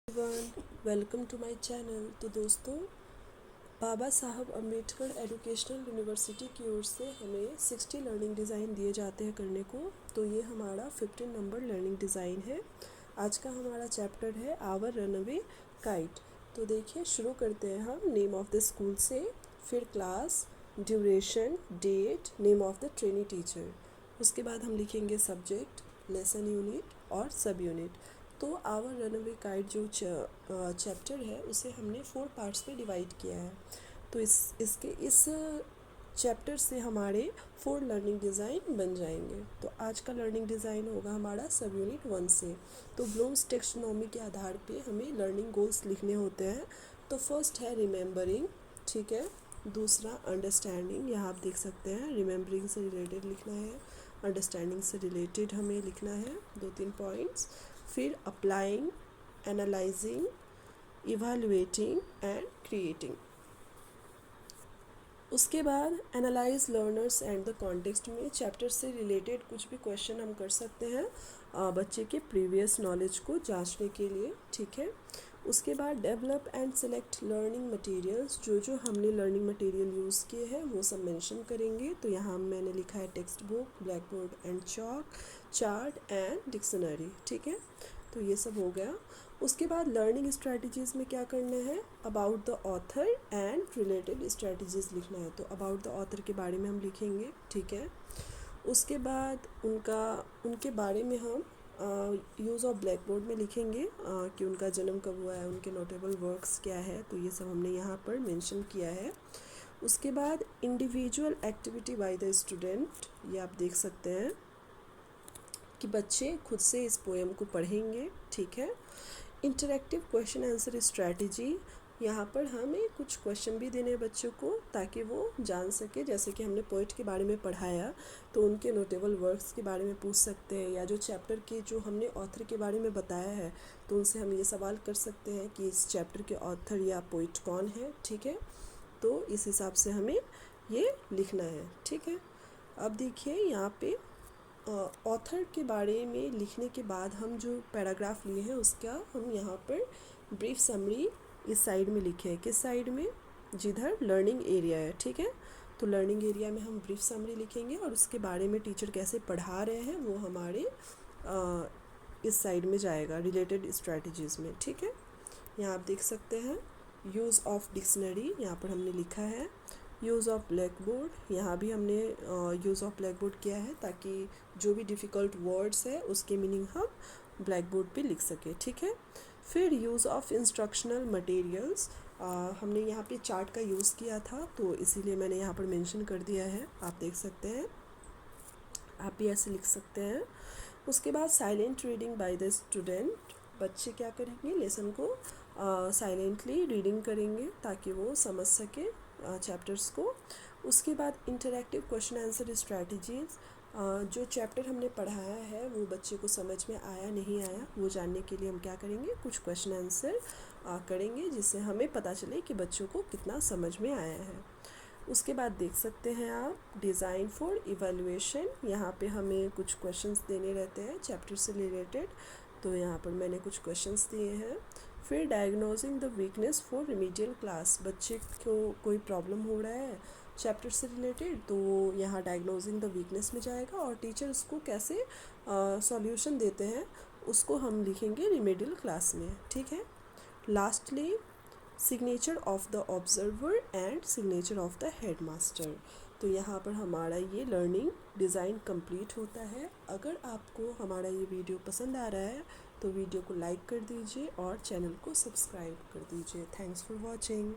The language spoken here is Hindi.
Everyone, welcome to my channel. तो दोस्तों, बाबा साहब अम्बेडकर एजुकेशनल यूनिवर्सिटी की ओर से हमें 60 लर्निंग डिज़ाइन दिए जाते हैं करने को। तो ये हमारा 15 नंबर लर्निंग डिज़ाइन है। आज का हमारा चैप्टर है आवर रनअवे काइट। तो देखिए, शुरू करते हैं हम नेम ऑफ द स्कूल से, फिर class, duration, date, name of the trainee teacher. उसके बाद हम लिखेंगे सब्जेक्ट, लेसन यूनिट और सब यूनिट। तो आवर रनअवे काइट जो चैप्टर है उसे हमने 4 पार्ट्स में डिवाइड किया है। तो इस चैप्टर से हमारे 4 लर्निंग डिज़ाइन बन जाएंगे। तो आज का लर्निंग डिज़ाइन होगा हमारा सब यूनिट 1 से। तो ब्लूम्स टेक्सोनोमी के आधार पे हमें लर्निंग गोल्स लिखने होते हैं। तो फर्स्ट है रिमेंबरिंग, ठीक है। दूसरा अंडरस्टैंडिंग, यहाँ आप देख सकते हैं रिमेंबरिंग से रिलेटेड लिखना है, अंडरस्टैंडिंग से रिलेटेड हमें लिखना है 2-3 पॉइंट्स। फिर applying, analysing, evaluating and creating. उसके बाद analyse learners and the context में चैप्टर से रिलेटेड कुछ भी क्वेश्चन हम कर सकते हैं बच्चे के प्रीवियस नॉलेज को जांचने के लिए, ठीक है। उसके बाद develop and select learning materials, जो हमने लर्निंग मटेरियल यूज़ किए हैं वो सब मेंशन करेंगे। तो यहाँ मैंने लिखा है text book, black board and chalk, chart and dictionary, ठीक है। तो ये सब हो गया। उसके बाद लर्निंग स्ट्रैटेजीज़ में क्या करना है, about the author and related strategies लिखना है। तो अबाउट द ऑथर के बारे में हम लिखेंगे, ठीक है। उसके बाद उनके बारे में हम यूज़ ऑफ ब्लैक बोर्ड में लिखेंगे कि उनका जन्म कब हुआ है, उनके नोटेबल वर्क्स क्या है। तो ये सब हमने यहाँ पर मेंशन किया है। उसके बाद individual activity by the student, ये आप देख सकते हैं कि बच्चे खुद से इस पोएम को पढ़ेंगे, ठीक है। इंटरेक्टिव क्वेश्चन आंसर स्ट्रैटेजी, यहाँ पर हमें कुछ क्वेश्चन भी देने बच्चों को ताकि वो जान सके। जैसे कि हमने पोइट के बारे में पढ़ाया तो उनके नोटेबल वर्क्स के बारे में पूछ सकते हैं, या जो चैप्टर के जो हमने ऑथर के बारे में बताया है तो उनसे हम ये सवाल कर सकते हैं कि इस चैप्टर के ऑथर या पोइट कौन है, ठीक है। तो इस हिसाब से हमें ये लिखना है, ठीक है। अब देखिए यहाँ पे ऑथर के बारे में लिखने के बाद हम जो पैराग्राफ लिए हैं उसका हम यहाँ पर ब्रीफ समरी इस साइड में लिखे हैं। किस साइड में, जिधर लर्निंग एरिया है, ठीक है। तो लर्निंग एरिया में हम ब्रीफ समरी लिखेंगे और उसके बारे में टीचर कैसे पढ़ा रहे हैं वो हमारे इस साइड में जाएगा रिलेटेड स्ट्रैटेजीज़ में, ठीक है। यहाँ आप देख सकते हैं यूज़ ऑफ डिक्शनरी, यहाँ पर हमने लिखा है। यूज़ ऑफ ब्लैक बोर्ड, यहाँ भी हमने यूज़ ऑफ ब्लैक बोर्ड किया है ताकि जो भी डिफ़िकल्ट वर्ड्स है उसके मीनिंग हम ब्लैक बोर्ड पे लिख सके, ठीक है। फिर यूज़ ऑफ इंस्ट्रक्शनल मटेरियल्स, हमने यहाँ पे चार्ट का यूज़ किया था तो इसीलिए मैंने यहाँ पर मेंशन कर दिया है, आप देख सकते हैं। आप भी ऐसे लिख सकते हैं। उसके बाद silent reading by the student, बच्चे क्या करेंगे, लेसन को साइलेंटली रीडिंग करेंगे ताकि वो समझ सके चैप्टर्स को। उसके बाद इंटरैक्टिव क्वेश्चन आंसर स्ट्रैटेजीज़, जो चैप्टर हमने पढ़ाया है वो बच्चे को समझ में आया नहीं आया वो जानने के लिए हम क्या करेंगे, कुछ क्वेश्चन आंसर करेंगे जिससे हमें पता चले कि बच्चों को कितना समझ में आया है। उसके बाद देख सकते हैं आप डिज़ाइन फॉर इवैल्यूएशन, यहाँ पे हमें कुछ क्वेश्चंस देने रहते हैं चैप्टर से रिलेटेड। तो यहाँ पर मैंने कुछ क्वेश्चंस दिए हैं। फिर diagnosing the weakness for remedial class, बच्चे को कोई प्रॉब्लम हो रहा है चैप्टर से रिलेटेड तो यहाँ डायग्नोजिंग द वीकनेस में जाएगा और टीचर उसको कैसे सॉल्यूशन देते हैं उसको हम लिखेंगे रिमीडियल क्लास में, ठीक है। Lastly signature of the observer and signature of the headmaster. तो यहाँ पर हमारा ये लर्निंग डिज़ाइन कंप्लीट होता है। अगर आपको हमारा ये वीडियो पसंद आ रहा है तो वीडियो को लाइक कर दीजिए और चैनल को सब्सक्राइब कर दीजिए। Thanks for watching.